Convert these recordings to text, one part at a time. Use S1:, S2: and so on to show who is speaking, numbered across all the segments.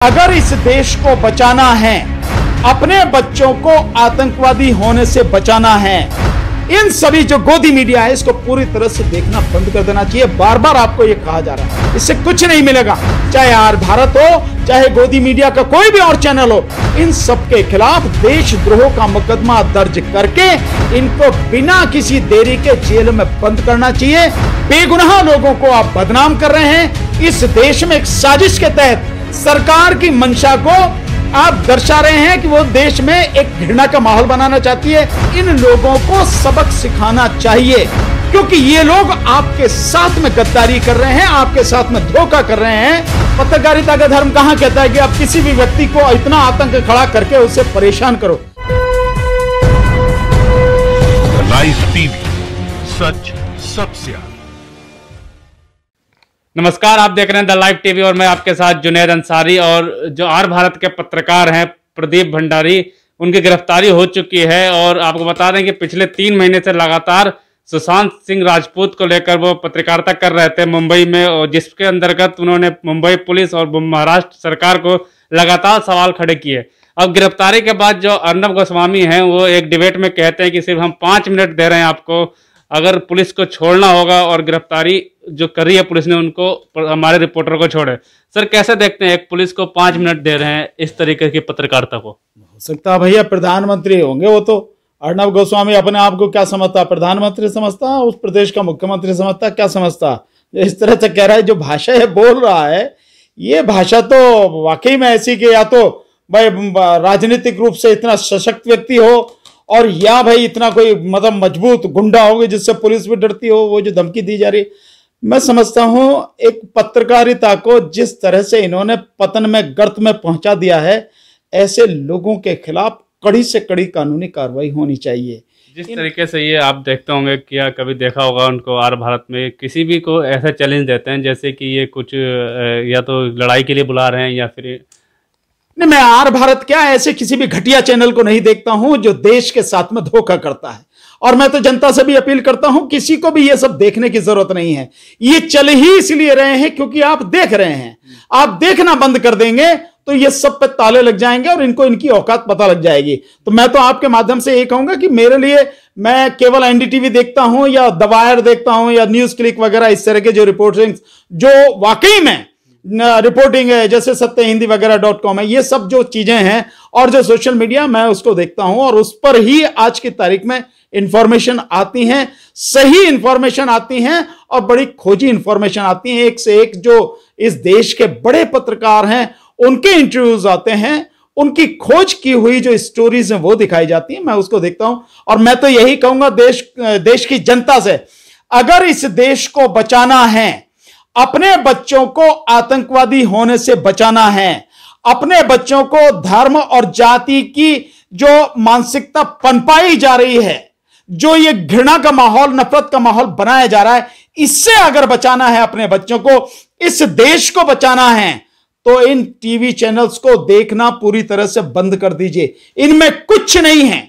S1: अगर इस देश को बचाना है, अपने बच्चों को आतंकवादी होने से बचाना है, इन सभी जो गोदी मीडिया है इसको पूरी तरह से देखना बंद कर देना चाहिए। बार बार आपको यह कहा जा रहा है, इससे कुछ नहीं मिलेगा। चाहे आर भारत हो, चाहे गोदी मीडिया का कोई भी और चैनल हो, इन सब के खिलाफ देशद्रोह का मुकदमा दर्ज करके इनको बिना किसी देरी के जेल में बंद करना चाहिए। बेगुनाह लोगों को आप बदनाम कर रहे हैं। इस देश में एक साजिश के तहत सरकार की मंशा को आप दर्शा रहे हैं कि वो देश में एक घृणा का माहौल बनाना चाहती है। इन लोगों को सबक सिखाना चाहिए, क्योंकि ये लोग आपके साथ में गद्दारी कर रहे हैं, आपके साथ में धोखा कर रहे हैं। पत्रकारिता का धर्म कहां कहता है कि आप किसी भी व्यक्ति को इतना आतंक खड़ा करके उसे परेशान करो।
S2: लाइव टीवी, सच सबसे आगे।
S3: नमस्कार, आप देख रहे हैं द लाइव टीवी और मैं आपके साथ जुनैद अंसारी। और जो आर भारत के पत्रकार हैं प्रदीप भंडारी, उनकी गिरफ्तारी हो चुकी है। और आपको बता दें कि पिछले 3 महीने से लगातार सुशांत सिंह राजपूत को लेकर वो पत्रकारिता कर रहे थे मुंबई में, और जिसके अंतर्गत उन्होंने मुंबई पुलिस और महाराष्ट्र सरकार को लगातार सवाल खड़े किए। अब गिरफ्तारी के बाद जो अर्नब गोस्वामी हैं वो एक डिबेट में कहते हैं कि सिर्फ हम 5 मिनट दे रहे हैं आपको, अगर पुलिस को छोड़ना होगा, और गिरफ्तारी जो करी है पुलिस ने उनको, हमारे रिपोर्टर को छोड़े। सर, कैसे देखते हैं एक पुलिस को 5 मिनट दे रहे हैं इस तरीके की पत्रकारिता को?
S1: हो सकता है भैया प्रधानमंत्री होंगे वो तो। अर्नब गोस्वामी अपने आप को क्या समझता, प्रधानमंत्री समझता, उस प्रदेश का मुख्यमंत्री समझता, क्या समझता? इस तरह से कह रहा है, जो भाषा ये बोल रहा है, ये भाषा तो वाकई में ऐसी कि या तो भाई राजनीतिक रूप से इतना सशक्त व्यक्ति हो, और या भाई इतना कोई मतलब मजबूत गुंडा होगा जिससे पुलिस भी डरती हो। वो जो धमकी दी जा रही, मैं समझता हूं एक पत्रकारिता को जिस तरह से इन्होंने पतन में, गर्त में पहुंचा दिया है, ऐसे लोगों के खिलाफ कड़ी से कड़ी कानूनी कार्रवाई होनी चाहिए।
S3: जिस तरीके से ये आप देखते होंगे, क्या कभी देखा होगा उनको आर भारत में किसी भी को ऐसा चैलेंज देते हैं जैसे कि ये कुछ या तो लड़ाई के लिए बुला रहे हैं या फिर
S1: नहीं, मैं आर भारत क्या ऐसे किसी भी घटिया चैनल को नहीं देखता हूं जो देश के साथ में धोखा करता है। और मैं तो जनता से भी अपील करता हूं, किसी को भी ये सब देखने की जरूरत नहीं है। ये चल ही इसलिए रहे हैं क्योंकि आप देख रहे हैं। आप देखना बंद कर देंगे तो ये सब पे ताले लग जाएंगे और इनको इनकी औकात पता लग जाएगी। तो मैं तो आपके माध्यम से ये कहूंगा कि मेरे लिए, मैं केवल एनडीटीवी देखता हूं या द वायर देखता हूं या न्यूज क्लिक वगैरह, इस तरह के जो रिपोर्टिंग जो वाकई में रिपोर्टिंग है, जैसे सत्य हिंदी वगैरह .com है, ये सब जो चीजें हैं और जो सोशल मीडिया, मैं उसको देखता हूं और उस पर ही आज की तारीख में इंफॉर्मेशन आती हैं, सही इंफॉर्मेशन आती हैं और बड़ी खोजी इंफॉर्मेशन आती हैं। एक से एक जो इस देश के बड़े पत्रकार हैं उनके इंटरव्यूज आते हैं, उनकी खोज की हुई जो स्टोरीज हैं वो दिखाई जाती हैं, मैं उसको देखता हूं। और मैं तो यही कहूंगा देश की जनता से, अगर इस देश को बचाना है, अपने बच्चों को आतंकवादी होने से बचाना है, अपने बच्चों को धर्म और जाति की जो मानसिकता पनपाई जा रही है, जो ये घृणा का माहौल, नफरत का माहौल बनाया जा रहा है, इससे अगर बचाना है अपने बच्चों को, इस देश को बचाना है, तो इन टीवी चैनल्स को देखना पूरी तरह से बंद कर दीजिए। इनमें कुछ नहीं है,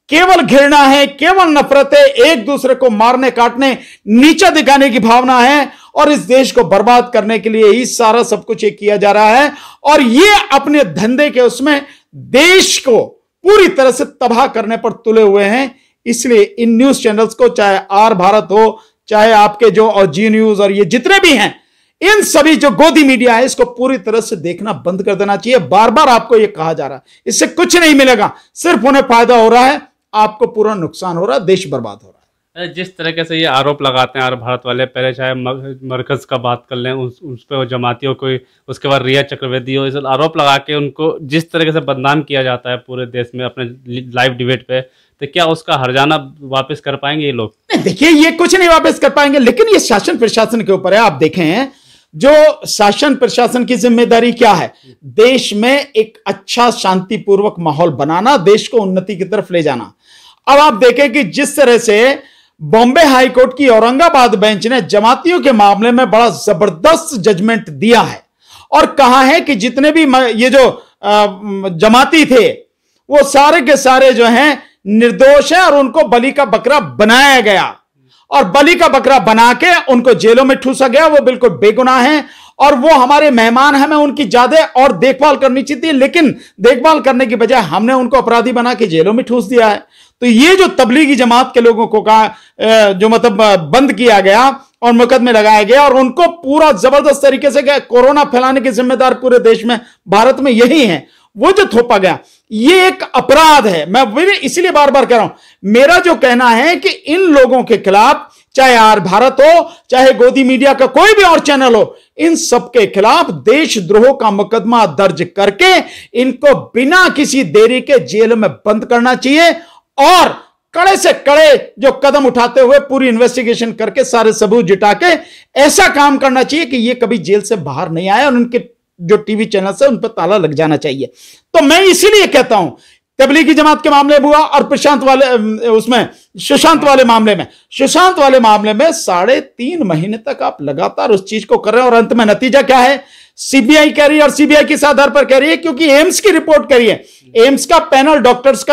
S1: केवल घृणा है, केवल नफरत है, एक दूसरे को मारने, काटने, नीचा दिखाने की भावना है, और इस देश को बर्बाद करने के लिए ही सारा सब कुछ ये किया जा रहा है। और ये अपने धंधे के उसमें देश को पूरी तरह से तबाह करने पर तुले हुए हैं। इसलिए इन न्यूज चैनल्स को, चाहे आर भारत हो, चाहे आपके जो और जी न्यूज और ये जितने भी हैं, इन सभी जो गोदी मीडिया है इसको पूरी तरह से देखना बंद कर देना चाहिए। बार बार आपको यह कहा जा रहा है, इससे कुछ नहीं मिलेगा, सिर्फ उन्हें फायदा हो रहा है, आपको पूरा नुकसान हो रहा है, देश बर्बाद हो रहा है।
S3: जिस तरीके से ये आरोप लगाते हैं आर भारत वाले, पहले चाहे मरकज का बात कर लें, उस पर जमातियों को, उसके बाद रिया चक्रवर्ती हो, इस आरोप लगा के उनको जिस तरीके से बदनाम किया जाता है पूरे देश में अपने लाइव डिबेट पे, तो क्या उसका हर्जाना वापस कर पाएंगे ये लोग? नहीं,
S1: देखिए, ये कुछ नहीं वापस कर पाएंगे, लेकिन ये शासन प्रशासन के ऊपर है। आप देखें, जो शासन प्रशासन की जिम्मेदारी क्या है, देश में एक अच्छा शांतिपूर्वक माहौल बनाना, देश को उन्नति की तरफ ले जाना। अब आप देखें कि जिस तरह से बॉम्बे हाईकोर्ट की औरंगाबाद बेंच ने जमातियों के मामले में बड़ा जबरदस्त जजमेंट दिया है और कहा है कि जितने भी ये जो जमाती थे वो सारे के सारे जो हैं निर्दोष हैं और उनको बलि का बकरा बनाया गया, और बलि का बकरा बना के उनको जेलों में ठूसा गया। वो बिल्कुल बेगुनाह हैं और वो हमारे मेहमान हैं, हमें उनकी ज्यादा और देखभाल करनी चाहिए, लेकिन देखभाल करने की बजाय हमने उनको अपराधी बना के जेलों में ठूस दिया है। तो ये जो तबलीगी जमात के लोगों को जो मतलब बंद किया गया और मुकदमे लगाया गया और उनको पूरा जबरदस्त तरीके से कोरोना फैलाने के जिम्मेदार पूरे देश में, भारत में यही है, वो जो थोपा गया, ये एक अपराध है। मैं इसलिए बार बार कह रहा हूं, मेरा जो कहना है कि इन लोगों के खिलाफ, चाहे आर भारत हो, चाहे गोदी मीडिया का कोई भी और चैनल हो, इन सबके खिलाफ देशद्रोह का मुकदमा दर्ज करके इनको बिना किसी देरी के जेल में बंद करना चाहिए और कड़े से कड़े जो कदम उठाते हुए पूरी इन्वेस्टिगेशन करके सारे सबूत जुटा के ऐसा काम करना चाहिए कि ये कभी जेल से बाहर नहीं आए और उनके जो टीवी चैनल है उन पर ताला लग जाना चाहिए। तो मैं इसीलिए कहता हूं, तबलीगी जमात के मामले में हुआ और प्रशांत वाले उसमें सुशांत वाले मामले में, सुशांत वाले मामले में 3.5 महीने तक आप लगातार उस चीज को कर रहे हैं और अंत में नतीजा क्या है? सीबीआई कह रही है और सीबीआई किस आधार पर कह रही है? क्योंकि एम्स की रिपोर्ट कह रही है, एम्स का पैनल डॉक्टर्स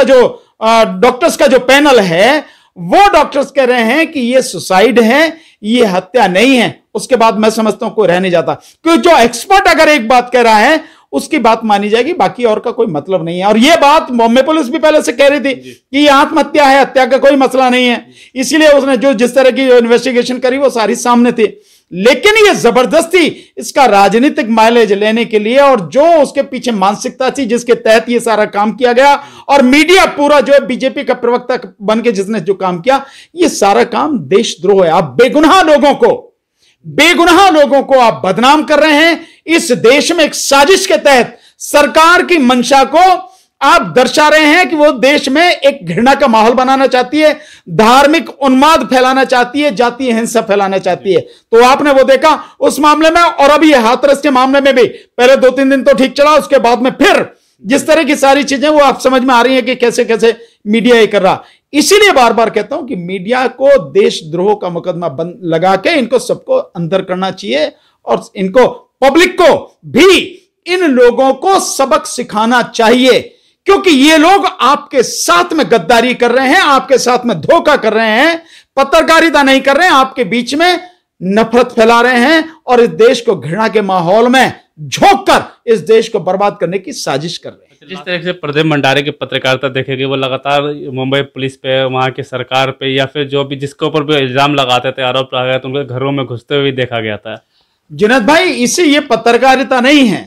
S1: का जो पैनल है वो डॉक्टर्स कह रहे हैं कि ये सुसाइड है, ये हत्या नहीं है। उसके बाद मैं समझता हूं कोई रह नहीं जाता, क्योंकि जो एक्सपर्ट अगर एक बात कह रहा है उसकी बात मानी जाएगी, बाकी और का कोई मतलब नहीं है। और ये बात बॉम्बे पुलिस भी पहले से कह रही थी कि ये आत्महत्या है, हत्या का कोई मसला नहीं है, इसीलिए उसने जो जिस तरह की इन्वेस्टिगेशन करी वो सारी सामने थी। लेकिन ये जबरदस्ती इसका राजनीतिक माइलेज लेने के लिए और जो उसके पीछे मानसिकता थी जिसके तहत ये सारा काम किया गया, और मीडिया पूरा जो है बीजेपी का प्रवक्ता बन के जिसने जो काम किया, ये सारा काम देशद्रोह है। आप बेगुनाह लोगों को आप बदनाम कर रहे हैं। इस देश में एक साजिश के तहत सरकार की मंशा को आप दर्शा रहे हैं कि वो देश में एक घृणा का माहौल बनाना चाहती है, धार्मिक उन्माद फैलाना चाहती है, जातीय हिंसा फैलाना चाहती है। तो आपने वो देखा उस मामले में, और अभी हाथरस के मामले में भी पहले 2-3 दिन तो ठीक चला, उसके बाद में फिर जिस तरह की सारी चीजें वो आप समझ में आ रही हैं कि कैसे कैसे मीडिया ये कर रहा। इसीलिए बार बार कहता हूं कि मीडिया को देशद्रोह का मुकदमा लगा के इनको सबको अंदर करना चाहिए और इनको पब्लिक को भी इन लोगों को सबक सिखाना चाहिए, क्योंकि ये लोग आपके साथ में गद्दारी कर रहे हैं, आपके साथ में धोखा कर रहे हैं, पत्रकारिता नहीं कर रहे हैं, आपके बीच में नफरत फैला रहे हैं और इस देश को घृणा के माहौल में झोंक कर इस देश को बर्बाद करने की साजिश कर रहे हैं।
S3: जिस तरह से प्रदीप भंडारी की पत्रकारिता देखेगी, वो लगातार मुंबई पुलिस पे, वहां की सरकार पे, या फिर जो भी जिसके ऊपर भी इल्जाम लगाते थे, आरोप लगाया तो उनके घरों में घुसते हुए देखा गया था।
S1: जुनैद भाई, इसे ये पत्रकारिता नहीं है।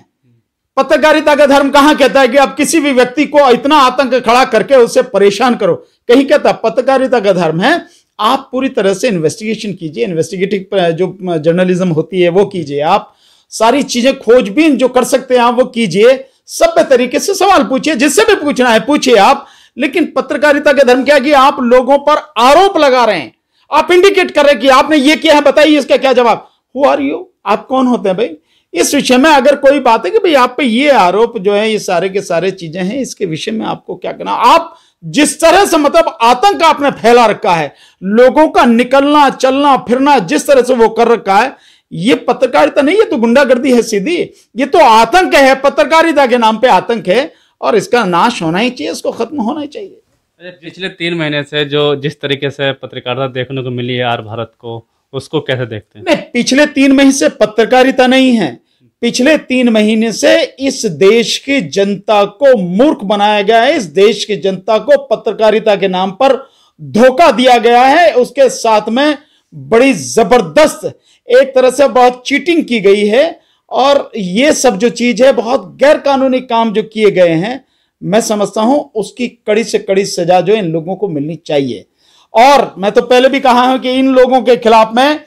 S1: पत्रकारिता का धर्म कहां कहता है कि आप किसी भी व्यक्ति को इतना आतंक खड़ा करके उससे परेशान करो? कहीं कहता पत्रकारिता का धर्म है आप पूरी तरह से इन्वेस्टिगेशन कीजिए, इन्वेस्टिगेटिव जो जर्नलिज्म होती है वो कीजिए, आप सारी चीजें खोजबीन जो कर सकते हैं आप वो कीजिए, सभ्य तरीके से सवाल पूछिए, जिससे भी पूछना है पूछिए आप। लेकिन पत्रकारिता का धर्म क्या है कि आप लोगों पर आरोप लगा रहे हैं, आप इंडिकेट कर रहे हैं कि आपने ये किया है, बताइए इसका क्या जवाब। Who are you? आप कौन होते हैं भाई? इस विषय में अगर कोई बात है कि भाई आप पे ये आरोप जो है, ये सारे के सारे चीजें हैं, इसके विषय में आपको क्या करना। आप जिस तरह से मतलब आतंक आपने फैला रखा है, लोगों का निकलना चलना फिरना जिस तरह से वो कर रखा है, ये पत्रकारिता नहीं, ये तो गुंडागर्दी है सीधी, ये तो आतंक है, पत्रकारिता के नाम पे आतंक है और इसका नाश होना ही चाहिए, इसको खत्म होना ही चाहिए।
S3: पिछले 3 महीने से जो जिस तरीके से पत्रकारिता देखने को मिली है आर भारत को, उसको कैसे देखते हैं?
S1: नहीं, पिछले 3 महीने से पत्रकारिता नहीं है, पिछले 3 महीने से इस देश की जनता को मूर्ख बनाया गया है, इस देश की जनता को पत्रकारिता के नाम पर धोखा दिया गया है, उसके साथ में बड़ी जबरदस्त एक तरह से बहुत चीटिंग की गई है और ये सब जो चीज है, बहुत गैर कानूनी काम जो किए गए हैं, मैं समझता हूं उसकी कड़ी से कड़ी सजा जो इन लोगों को मिलनी चाहिए। और मैं तो पहले भी कहा हूं कि इन लोगों के खिलाफ में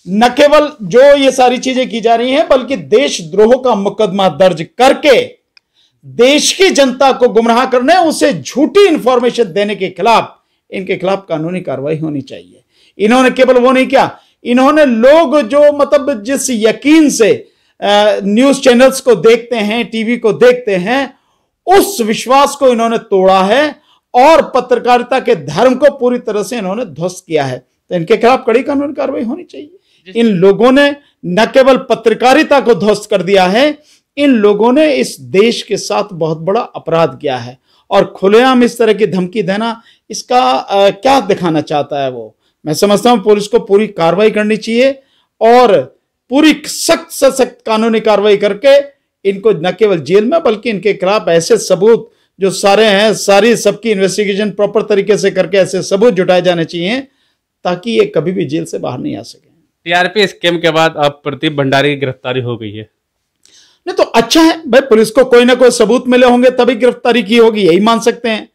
S1: न केवल जो ये सारी चीजें की जा रही हैं, बल्कि देशद्रोह का मुकदमा दर्ज करके देश की जनता को गुमराह करने, उसे झूठी इंफॉर्मेशन देने के खिलाफ इनके खिलाफ कानूनी कार्रवाई होनी चाहिए। इन्होंने केवल वो नहीं किया, इन्होंने लोग जो मतलब जिस यकीन से न्यूज चैनल्स को देखते हैं, टीवी को देखते हैं, उस विश्वास को इन्होंने तोड़ा है और पत्रकारिता के धर्म को पूरी तरह से इन्होंने ध्वस्त किया है। तो इनके खिलाफ कड़ी कानूनी कार्रवाई होनी चाहिए। इन लोगों ने न केवल पत्रकारिता को ध्वस्त कर दिया है, इन लोगों ने इस देश के साथ बहुत बड़ा अपराध किया है और खुलेआम इस तरह की धमकी देना, इसका क्या दिखाना चाहता है वो? मैं समझता हूं पुलिस को पूरी कार्रवाई करनी चाहिए और पूरी सख्त से सख्त कानूनी कार्रवाई करके इनको न केवल जेल में बल्कि इनके खिलाफ ऐसे सबूत जो सारे हैं, सारी सबकी इन्वेस्टिगेशन प्रॉपर तरीके से करके ऐसे सबूत जुटाए जाने चाहिए ताकि ये कभी भी जेल से बाहर नहीं आ सके।
S3: टीआरपी स्कैम के बाद अब प्रदीप भंडारी की गिरफ्तारी हो गई है।
S1: नहीं तो अच्छा है भाई, पुलिस को कोई ना कोई सबूत मिले होंगे तभी गिरफ्तारी की होगी, यही मान सकते हैं।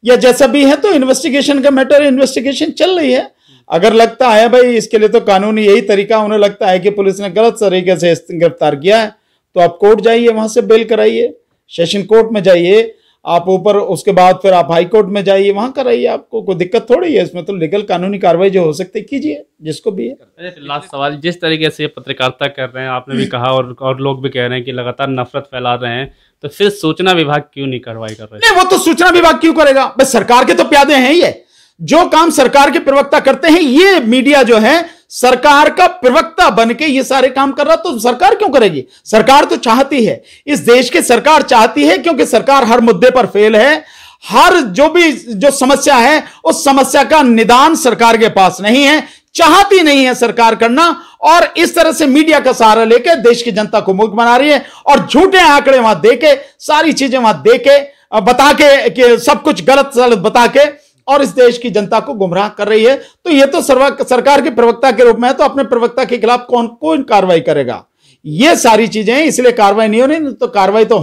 S1: या जैसा भी है तो इन्वेस्टिगेशन का मैटर, इन्वेस्टिगेशन चल रही है। अगर लगता है भाई इसके लिए तो कानूनी यही तरीका, उन्हें लगता है कि पुलिस ने गलत तरीके से गिरफ्तार किया है, तो आप कोर्ट जाइए, वहां से बेल कराइए, सेशन कोर्ट में जाइए आप ऊपर, उसके बाद फिर आप हाई कोर्ट में जाइए, वहां कराइए, आपको कोई दिक्कत थोड़ी है इसमें। तो लीगल कानूनी कार्रवाई जो हो सकती है कीजिए, जिसको भी है।
S3: लास्ट सवाल, जिस तरीके से पत्रकारिता कर रहे हैं, आपने भी कहा और लोग भी कह रहे हैं कि लगातार नफरत फैला रहे हैं, तो फिर सूचना विभाग क्यों नहीं कार्रवाई कर रहे?
S1: नहीं, वो तो सूचना विभाग क्यों करेगा, बस सरकार के तो प्यादे हैं। ये जो काम सरकार के प्रवक्ता करते हैं, ये मीडिया जो है सरकार का प्रवक्ता बन के ये सारे काम कर रहा, तो सरकार क्यों करेगी? सरकार तो चाहती है, इस देश की सरकार चाहती है, क्योंकि सरकार हर मुद्दे पर फेल है। हर जो समस्या है उस समस्या का निदान सरकार के पास नहीं है, चाहती नहीं है सरकार करना, और इस तरह से मीडिया का सहारा लेके देश की जनता को मूर्ख बना रही है और झूठे आंकड़े वहां देके, सारी चीजें वहां देके, बता के कि सब कुछ गलत सलत बता के और इस देश की जनता को गुमराह कर रही है। तो ये तो सरकार के प्रवक्ता के रूप में है, तो अपने प्रवक्ता के खिलाफ कौन कार्रवाई करेगा? ये सारी चीजें हैं, इसलिए कार्रवाई नहीं होनी, तो कार्रवाई तो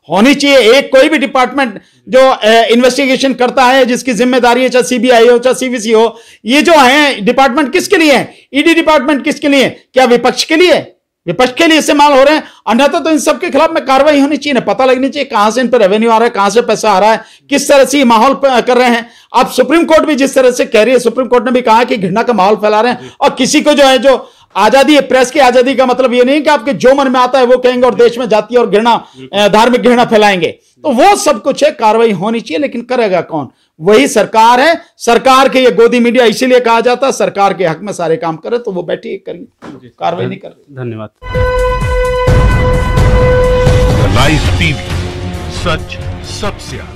S1: होनी चाहिए। एक कोई भी डिपार्टमेंट जो इन्वेस्टिगेशन करता है, जिसकी जिम्मेदारी है, चाहे सीबीआई हो चाहे सीवीसी हो, ये जो है डिपार्टमेंट किसके लिए है? ईडी डिपार्टमेंट किसके लिए? क्या विपक्ष के लिए? विपक्ष के लिए इस्तेमाल हो रहे हैं। अन्यथा तो इन सब के खिलाफ में कार्रवाई होनी चाहिए ना, पता लगनी चाहिए कहां से इन पर रेवेन्यू आ रहा है, कहां से पैसा आ रहा है, किस तरह से माहौल कर रहे हैं। अब सुप्रीम कोर्ट भी जिस तरह से कह रही है, सुप्रीम कोर्ट ने भी कहा कि घृणा का माहौल फैला रहे हैं, और किसी को जो है, जो आजादी है, प्रेस की आजादी का मतलब ये नहीं कि आपके जो मन में आता है वो कहेंगे और देश में जाति और घृणा, धार्मिक घृणा फैलाएंगे। तो वो सब कुछ है, कार्रवाई होनी चाहिए, लेकिन करेगा कौन? वही सरकार है। सरकार के ये गोदी मीडिया इसीलिए कहा जाता है, सरकार के हक में सारे काम करे, तो वो बैठी करेंगे, कार्रवाई नहीं कर रही।
S3: धन्यवाद।
S2: राइस टीवी, सच सबसे आगे।